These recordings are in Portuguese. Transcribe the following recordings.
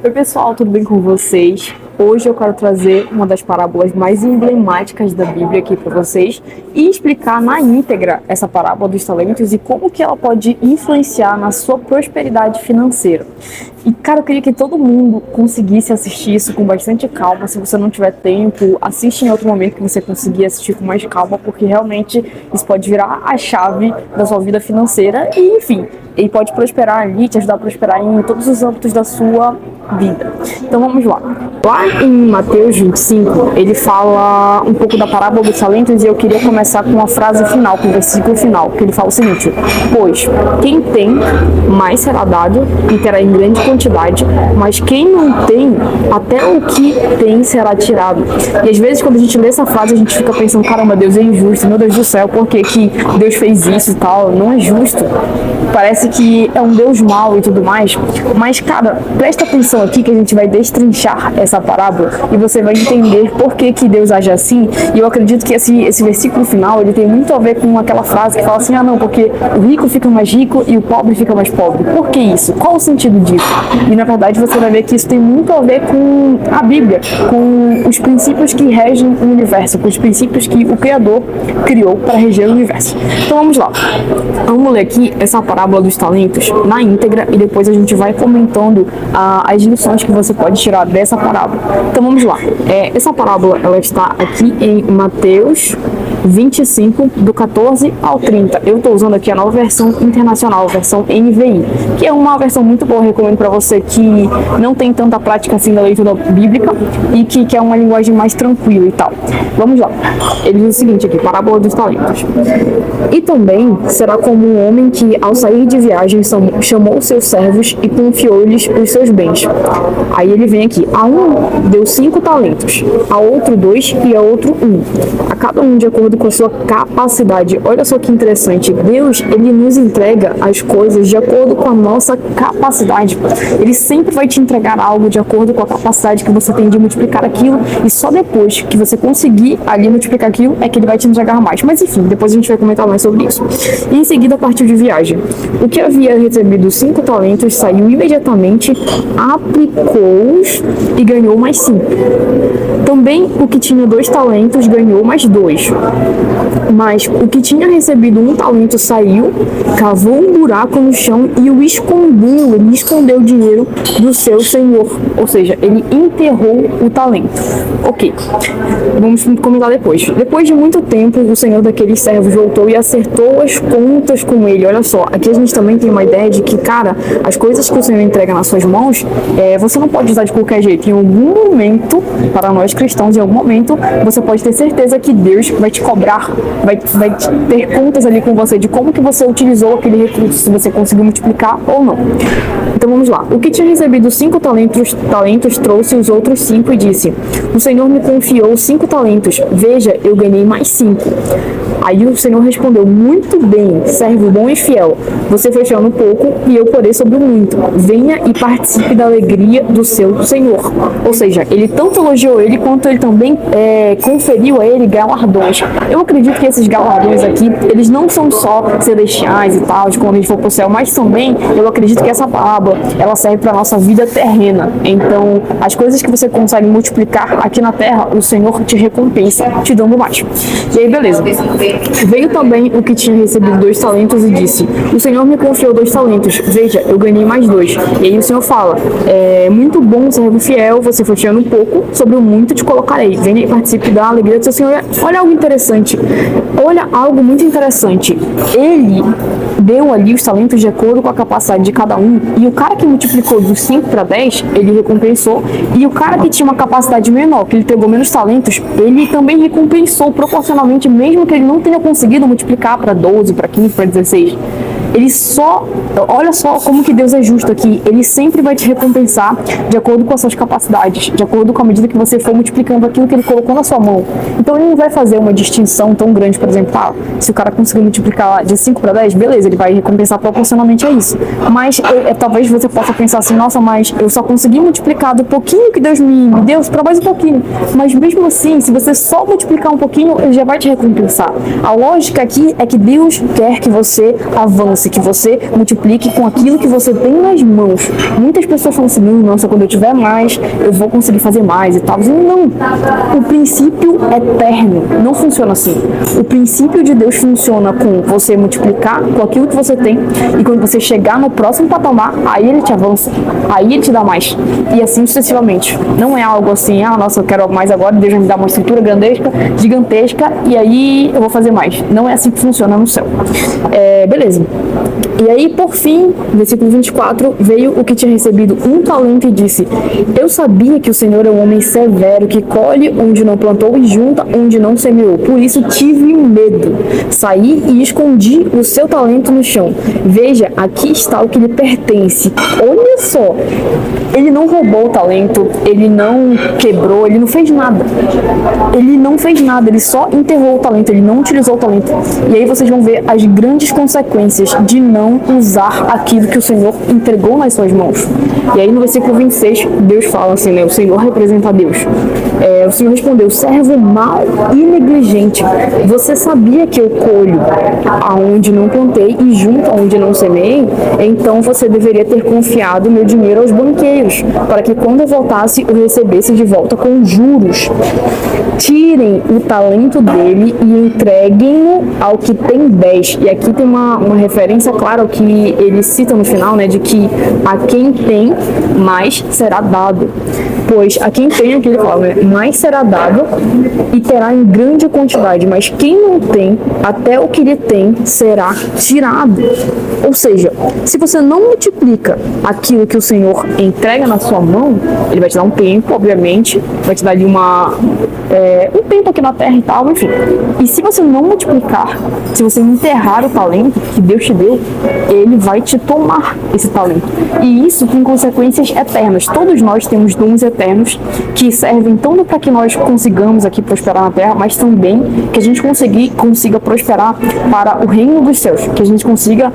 Oi pessoal, tudo bem com vocês? Hoje eu quero trazer uma das parábolas mais emblemáticas da Bíblia aqui para vocês e explicar na íntegra essa parábola dos talentos e como que ela pode influenciar na sua prosperidade financeira. E cara, eu queria que todo mundo conseguisse assistir isso com bastante calma. Se você não tiver tempo, assiste em outro momento que você conseguir assistir com mais calma, porque realmente isso pode virar a chave da sua vida financeira e, enfim, ele pode prosperar ali, te ajudar a prosperar em todos os âmbitos da sua vida. Então vamos lá. Lá em Mateus 25, ele fala um pouco da parábola dos talentos e eu queria começar com a frase final, com o versículo final, que ele fala o seguinte: pois quem tem, mais será dado e terá em grande quantidade, mas quem não tem, até o que tem será tirado. E às vezes quando a gente lê essa frase a gente fica pensando, caramba, Deus é injusto, meu Deus do céu, por que que Deus fez isso e tal? Não é justo. Parece que é um Deus mau e tudo mais, mas cara, presta atenção aqui que a gente vai destrinchar essa parábola e você vai entender por que que Deus age assim. E eu acredito que esse versículo final, ele tem muito a ver com aquela frase que fala assim, não, porque o rico fica mais rico e o pobre fica mais pobre. Por que isso? Qual o sentido disso? E na verdade você vai ver que isso tem muito a ver com a Bíblia, com os princípios que regem o universo, com os princípios que o Criador criou para reger o universo. Então vamos lá. Vamos ler aqui essa parábola dos talentos na íntegra e depois a gente vai comentando as lições que você pode tirar dessa parábola. Então vamos lá. Essa parábola ela está aqui em Mateus 25, do 14 ao 30. Eu estou usando aqui a nova versão internacional, a versão NVI, que é uma versão muito boa, eu recomendo para você que não tem tanta prática assim da leitura bíblica e que quer uma linguagem mais tranquila e tal. Vamos lá. Ele diz o seguinte aqui, parábola dos talentos. E também será como um homem que, ao sair de viagem, chamou seus servos e confiou-lhes os seus bens. Aí ele vem aqui, a um deu 5 talentos, a outro 2 e a outro 1. A cada um de acordo com a sua capacidade. Olha só que interessante, Deus, ele nos entrega as coisas de acordo com a nossa capacidade. Ele sempre vai te entregar algo de acordo com a capacidade que você tem de multiplicar aquilo, e só depois que você conseguir ali multiplicar aquilo é que ele vai te entregar mais. Mas enfim, depois a gente vai comentar mais sobre isso. E em seguida partiu de viagem. O que havia recebido 5 talentos saiu imediatamente, aplicou-os e ganhou mais 5. Também o que tinha 2 talentos ganhou mais 2. Mas o que tinha recebido 1 talento saiu, cavou um buraco no chão e o escondeu. Ele escondeu o dinheiro do seu senhor. Ou seja, ele enterrou o talento. Ok. Vamos comentar depois. Depois de muito tempo, o senhor daqueles servos voltou e acertou as contas com ele. Olha só, aqui a gente também tem uma ideia de que, cara, as coisas que o senhor entrega nas suas mãos, você não pode usar de qualquer jeito. Em algum momento, para nós cristãos, em algum momento, você pode ter certeza que Deus vai te cobrar, vai ter contas ali com você de como que você utilizou aquele recurso, se você conseguiu multiplicar ou não. Então vamos lá. O que tinha recebido 5 talentos trouxe os outros 5 e disse: o Senhor me confiou 5 talentos. Veja, eu ganhei mais 5. Aí o Senhor respondeu: muito bem, servo bom e fiel. Você foi fiel no pouco e eu porei sobre o muito. Venha e participe da alegria do seu Senhor. Ou seja, ele tanto elogiou ele quanto ele também conferiu a ele galardões. Eu acredito que esses galardões aqui, eles não são só celestiais e tal, de quando a gente for pro céu, mas também eu acredito que essa parábola, ela serve para nossa vida terrena. Então, as coisas que você consegue multiplicar aqui na terra, o Senhor te recompensa, te dando mais. E aí, beleza. Veio também o que tinha recebido 2 talentos e disse: o Senhor me confiou 2 talentos. Veja, eu ganhei mais 2. E aí o Senhor fala: muito bom, servo fiel, você foi fiel um pouco, sobre o muito te colocarei. Venha e participe da alegria do seu Senhor. Olha algo interessante. Olha algo muito interessante. Ele deu ali os talentos de acordo com a capacidade de cada um, e o cara que multiplicou dos 5 para 10, ele recompensou, e o cara que tinha uma capacidade menor, que ele pegou menos talentos, ele também recompensou proporcionalmente, mesmo que ele não tenha conseguido multiplicar para 12, para 15, para 16. Ele olha só como que Deus é justo aqui, ele sempre vai te recompensar de acordo com as suas capacidades, de acordo com a medida que você for multiplicando aquilo que ele colocou na sua mão. Então ele não vai fazer uma distinção tão grande, por exemplo, se o cara conseguir multiplicar de 5 para 10, beleza, ele vai recompensar proporcionalmente a isso. Mas talvez você possa pensar assim, nossa, mas eu só consegui multiplicar do pouquinho que Deus me deu para mais um pouquinho. Mas mesmo assim, se você só multiplicar um pouquinho, ele já vai te recompensar. A lógica aqui é que Deus quer que você avance, disse, que você multiplique com aquilo que você tem nas mãos. Muitas pessoas falam assim, nossa, quando eu tiver mais, eu vou conseguir fazer mais e tal. Não, o princípio eterno não funciona assim. O princípio de Deus funciona com você multiplicar com aquilo que você tem, e quando você chegar no próximo patamar, aí ele te avança, aí ele te dá mais, e assim sucessivamente. Não é algo assim, nossa, eu quero mais agora, Deus vai me dar uma estrutura gigantesca, e aí eu vou fazer mais. Não é assim que funciona no céu. Beleza. E aí, por fim, versículo 24, veio o que tinha recebido um talento e disse, eu sabia que o Senhor é um homem severo, que colhe onde não plantou e junta onde não semeou. Por isso tive medo. Saí e escondi o seu talento no chão. Veja, aqui está o que lhe pertence. Olha só, ele não roubou o talento, ele não quebrou, ele não fez nada. Ele não fez nada, ele só enterrou o talento, ele não utilizou o talento. E aí vocês vão ver as grandes consequências de não usar aquilo que o Senhor entregou nas suas mãos. E aí no versículo 26, Deus fala assim, né? O Senhor representa a Deus. O Senhor respondeu, servo mau e negligente, você sabia que eu colho aonde não plantei e junto aonde não semeei? Então você deveria ter confiado meu dinheiro aos banqueiros, para que quando eu voltasse, eu recebesse de volta com juros. Tirem o talento dele e entreguem-no ao que tem 10. E aqui tem uma referência clara ao que ele cita no final, né, de que a quem tem, mais será dado. Pois a quem tem, aqui ele fala, né, mais será dado e terá em grande quantidade, mas quem não tem, até o que ele tem será tirado. Ou seja, se você não multiplica aquilo que o Senhor entrega na sua mão, ele vai te dar um tempo, obviamente, vai te dar ali um tempo aqui na terra e tal, enfim. E se você não multiplicar, se você enterrar o talento que Deus te deu, ele vai te tomar esse talento. E isso tem consequências eternas. Todos nós temos dons eternos que servem tanto para que nós consigamos aqui prosperar na terra, mas também que a gente consiga prosperar para o reino dos céus, que a gente consiga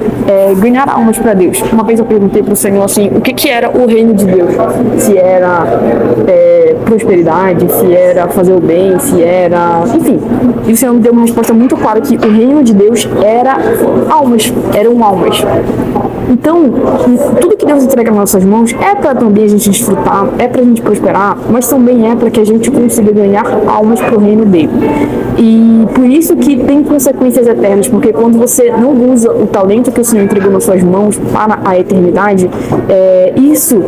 ganhar almas para Deus. Uma vez eu perguntei para o Senhor assim, o que era o reino de Deus? Se era prosperidade, se era fazer o bem, se era... Enfim, e o Senhor me deu uma resposta muito clara que o reino de Deus eram almas. Então, tudo que Deus entrega nas nossas mãos é para também a gente desfrutar, é para a gente prosperar, mas também é para que a gente consiga ganhar almas para o reino dele. E por isso que tem consequências eternas, porque quando você não usa o talento que o Senhor entregou nas suas mãos para a eternidade, isso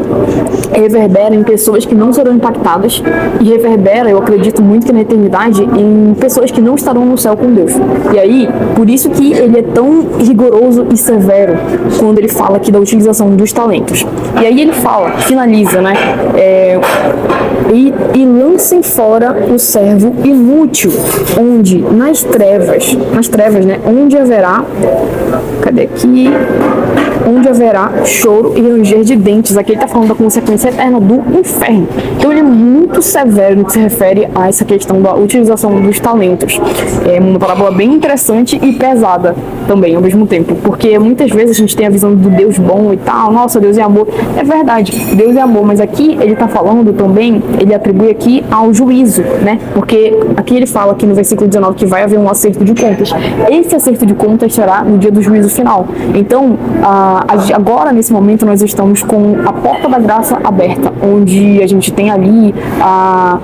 reverbera em pessoas que não serão impactadas e reverbera, eu acredito muito que na eternidade, em pessoas que não estarão no céu com Deus. E aí, por isso que ele é tão rigoroso e severo quando ele fala aqui da utilização dos talentos. E aí ele finaliza, né? E lancem fora o servo inútil, onde nas trevas, né? Onde haverá choro e ranger de dentes. Aqui ele está falando da consequência eterna do inferno. Então ele é muito severo no que se refere a essa questão da utilização dos talentos. É uma parábola bem interessante e pesada também, ao mesmo tempo, porque muitas vezes a gente tem a visão do Deus bom e tal, nossa, Deus é amor. É verdade, Deus é amor, mas aqui ele está falando também, ele atribui aqui ao juízo, né? Porque aqui ele fala aqui no versículo 19 que vai haver um acerto de contas. Esse acerto de contas será no dia do juízo final. Então, agora, nesse momento, nós estamos com a porta da graça aberta, onde a gente tem ali a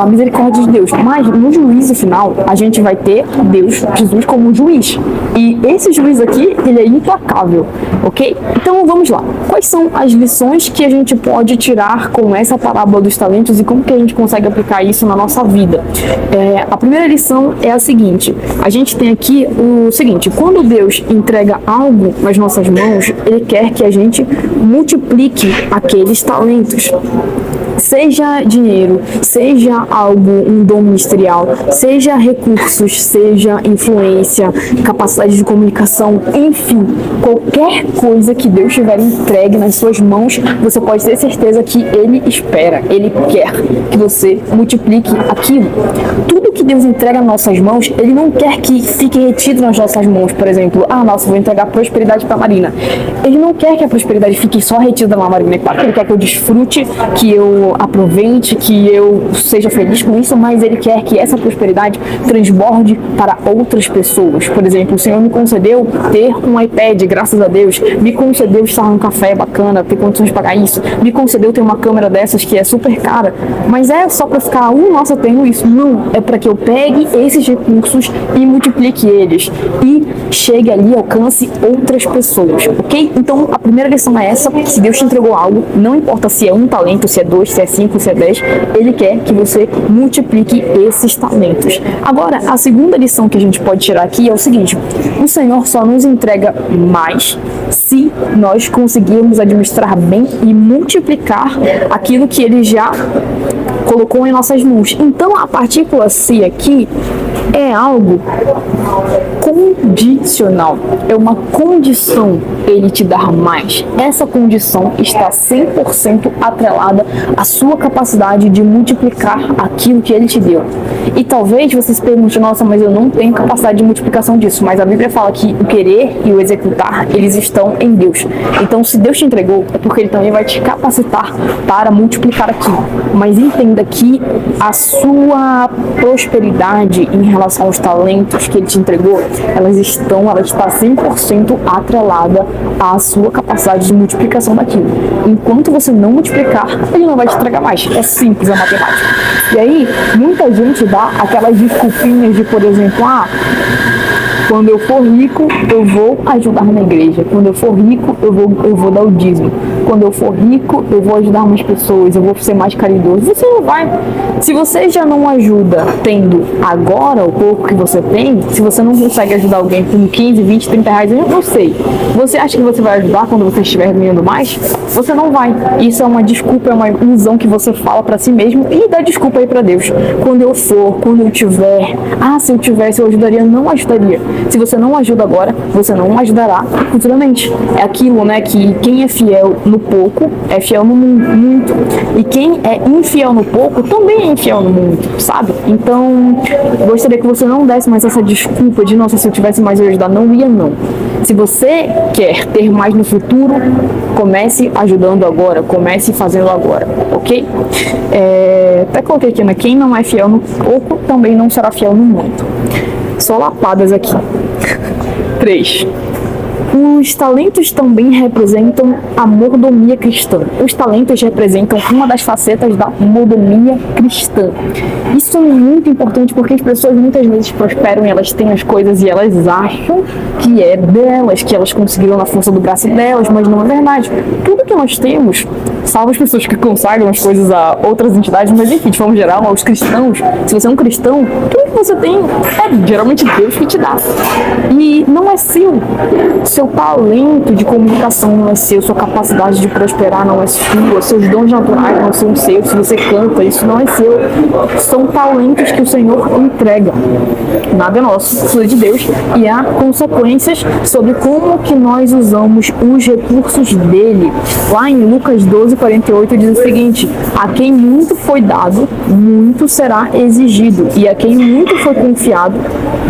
misericórdia de Deus. Mas no juízo final, a gente vai ter Deus, Jesus, como juiz. E esse juiz aqui, ele é implacável, ok? Então, vamos lá. Quais são as lições que a gente pode tirar com essa parábola dos talentos e como que a gente consegue aplicar isso na nossa vida? A primeira lição é a seguinte. A gente tem aqui o seguinte. Quando Deus entrega algo nas nossas mãos, ele quer que a gente multiplique aqueles talentos. Seja dinheiro, seja um dom ministerial, seja recursos, seja influência, capacidade de comunicação, enfim, qualquer coisa que Deus tiver entregue nas suas mãos, você pode ter certeza que Ele espera, Ele quer que você multiplique aquilo. Tudo que Deus entrega nas nossas mãos, Ele não quer que fique retido nas nossas mãos. Por exemplo, nossa, vou entregar prosperidade para a Marina. Ele não quer que a prosperidade fique só retida na Marina. É claro que Ele quer que eu desfrute, que eu eu aproveite, que eu seja feliz com isso, mas Ele quer que essa prosperidade transborde para outras pessoas. Por exemplo, o Senhor me concedeu ter um iPad, graças a Deus, me concedeu estar num café bacana, ter condições de pagar isso, me concedeu ter uma câmera dessas que é super cara, mas é só para ficar, nossa, eu tenho isso. Não, é para que eu pegue esses recursos e multiplique eles e chegue ali e alcance outras pessoas, ok? Então, a primeira lição é essa: se Deus te entregou algo, não importa se é um talento, se é 2, se é 5, se é 10, Ele quer que você multiplique esses talentos. Agora, a segunda lição que a gente pode tirar aqui é o seguinte: o Senhor só nos entrega mais se nós conseguirmos administrar bem e multiplicar aquilo que Ele já colocou em nossas mãos. Então, a partícula C aqui é algo condicional, é uma condição Ele te dar mais. Essa condição está 100% atrelada à sua capacidade de multiplicar aquilo que Ele te deu. E talvez você se pergunte: nossa, mas eu não tenho capacidade de multiplicação disso. Mas a Bíblia fala que o querer e o executar, eles estão em Deus. Então, se Deus te entregou, é porque Ele também vai te capacitar para multiplicar aquilo. Mas entenda que a sua prosperidade em relação aos talentos que Ele te entregou, ela está 100% atrelada à sua capacidade de multiplicação daquilo. Enquanto você não multiplicar, Ele não vai te entregar mais. É simples a matemática. E aí, muita gente dá aquelas desculpinhas de, por exemplo, quando eu for rico, eu vou ajudar na igreja. Quando eu for rico, eu vou dar o dízimo. Quando eu for rico, eu vou ajudar mais pessoas, eu vou ser mais caridoso. Você não vai. Se você já não ajuda tendo agora o pouco que você tem, se você não consegue ajudar alguém com 15, 20, 30 reais, eu não sei. Você acha que você vai ajudar quando você estiver ganhando mais? Você não vai. Isso é uma desculpa, é uma ilusão que você fala pra si mesmo e dá desculpa aí pra Deus. Quando eu for, quando eu tiver, se eu tivesse, eu ajudaria. Não ajudaria. Se você não ajuda agora, você não ajudará futuramente. É aquilo, né, que quem é fiel no pouco é fiel no muito. E quem é infiel no pouco também é infiel no muito, sabe? Então, gostaria que você não desse mais essa desculpa de, nossa, se eu tivesse mais eu ajudar. Não ia, não. Se você quer ter mais no futuro, comece ajudando agora, comece fazendo agora, ok? Até coloquei aqui, né? Quem não é fiel no pouco também não será fiel no muito. Só lapadas aqui. 3. Os talentos também representam a mordomia cristã. Os talentos representam uma das facetas da mordomia cristã. Isso é muito importante porque as pessoas muitas vezes prosperam e elas têm as coisas e elas acham que é delas, que elas conseguiram na força do braço delas, mas não é verdade. Tudo que nós temos, salvo as pessoas que consagram as coisas a outras entidades, mas enfim, de forma geral, aos cristãos, se você é um cristão, tudo que você tem é geralmente Deus que te dá. E não é seu. Seu talento de comunicação não é seu, sua capacidade de prosperar não é sua, seus dons naturais não são seus, se você canta, isso não é seu. São talentos que o Senhor entrega. Nada é nosso, tudo é de Deus, e há consequências sobre como que nós usamos os recursos dele. Lá em Lucas 12:48 diz o seguinte: a quem muito foi dado, muito será exigido, e a quem muito foi confiado,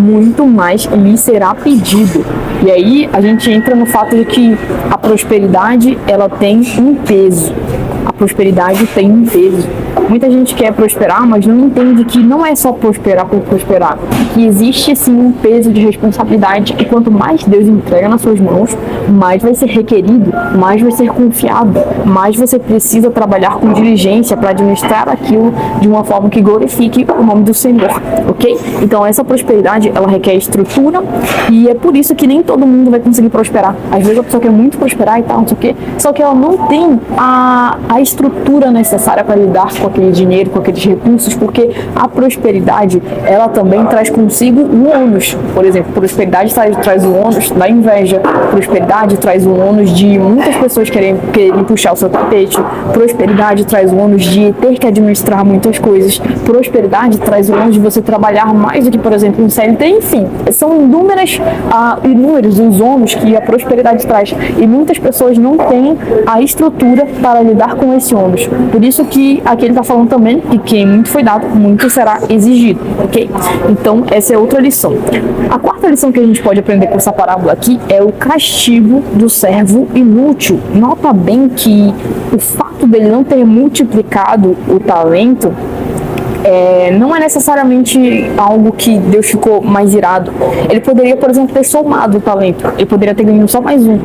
muito mais lhe será pedido. E aí a gente entra no fato de que a prosperidade, ela tem um peso. A prosperidade tem um peso. Muita gente quer prosperar, mas não entende que não é só prosperar por prosperar. Que existe, sim, um peso de responsabilidade. E quanto mais Deus entrega nas suas mãos, mais vai ser requerido, mais vai ser confiado, mais você precisa trabalhar com diligência para administrar aquilo de uma forma que glorifique o nome do Senhor, ok? Então, essa prosperidade, ela requer estrutura e é por isso que nem todo mundo vai conseguir prosperar. Às vezes a pessoa quer muito prosperar e tal, não sei o quê, só que ela não tem a estrutura necessária para lidar com aquele dinheiro, com aqueles recursos, porque a prosperidade, ela também traz consigo o ônus. Por exemplo, prosperidade traz o ônus da inveja, prosperidade traz o ônus de muitas pessoas quererem puxar o seu tapete, prosperidade traz o ônus de ter que administrar muitas coisas, prosperidade traz o ônus de você trabalhar mais do que, por exemplo, um CLT, enfim, são inúmeros os ônus que a prosperidade traz, e muitas pessoas não têm a estrutura para lidar com esse ônus. Por isso que aqui ele está falando também que quem muito foi dado, muito será exigido, ok? Então, essa é outra lição. A quarta lição que a gente pode aprender com essa parábola aqui é o castigo do servo inútil. Nota bem que o fato dele não ter multiplicado o talento não é necessariamente algo que Deus ficou mais irado. Ele poderia, por exemplo, ter somado o talento. Ele poderia ter ganho só mais um.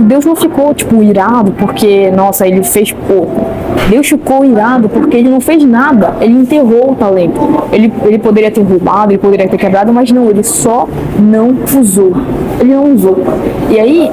Deus não ficou, irado porque, nossa, ele fez pouco. Deus ficou irado porque ele não fez nada. Ele enterrou o talento. Ele poderia ter roubado, ele poderia ter quebrado, mas não, ele só não usou. Ele não usou. E aí,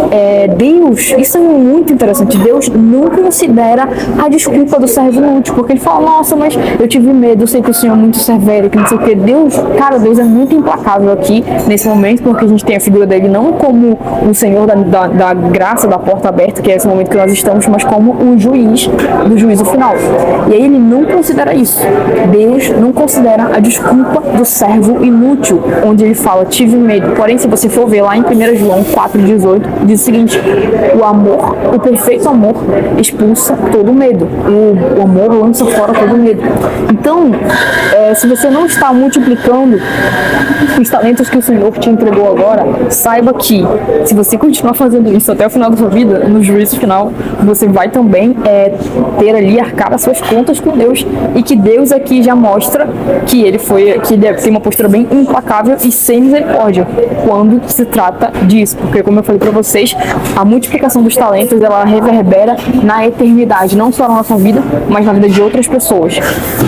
Deus, isso é muito interessante, Deus não considera a desculpa do servo inútil, porque ele fala, nossa, mas eu tive medo, eu sei que o Senhor é muito severo, que não sei o que. Deus é muito implacável aqui, nesse momento, porque a gente tem a figura dele não como o Senhor da graça, da porta aberta, que é esse momento que nós estamos, mas como o juiz do juízo final. E aí ele não considera isso. Deus não considera a desculpa do servo inútil, onde ele fala, tive medo. Porém, se você for ver lá em 1 João 4,18, diz o seguinte, o amor, o perfeito amor, expulsa todo medo. O amor lança fora todo medo. Então, se você não está multiplicando os talentos que o Senhor te entregou agora, saiba que, se você continuar fazendo isso até o final da sua vida, no juízo final, você vai também ter ali, arcar as suas contas com Deus, e que Deus aqui já mostra que ele tem uma postura bem implacável e sem misericórdia, quando se trata disso, porque como eu falei para vocês, a multiplicação dos talentos, ela reverbera na eternidade, não só na nossa vida, mas na vida de outras pessoas,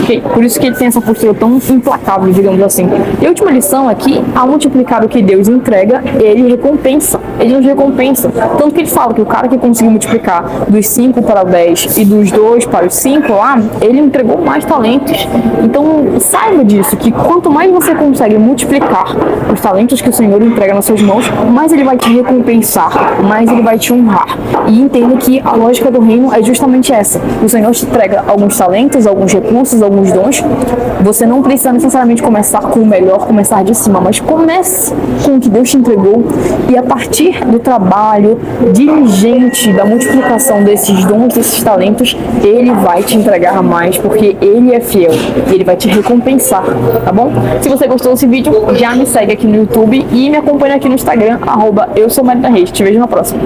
okay? Por isso que ele tem essa postura tão implacável, digamos assim. E a última lição é que, ao multiplicar o que Deus entrega, ele recompensa, ele nos recompensa, tanto que ele fala que o cara que conseguiu multiplicar dos 5 para o 10 e dos 2 para os 5 lá, ele entregou mais talentos. Então saiba disso, que quanto mais você consegue multiplicar os talentos que o Senhor entrega nas suas mãos, mais ele vai te recompensar, mais ele vai te honrar. E entenda que a lógica do reino é justamente essa. O Senhor te entrega alguns talentos, alguns recursos, alguns dons. Você não precisa necessariamente começar com o melhor, começar de cima, mas comece com o que Deus te entregou, e a partir do trabalho diligente, da multiplicação desses dons, desses talentos, ele vai te entregar mais, porque ele é fiel, e ele vai te recompensar, tá bom? Se você gostou desse vídeo, já me segue aqui no YouTube e me acompanha aqui no Instagram, @eu sou Marina Reis. Te vejo na próxima.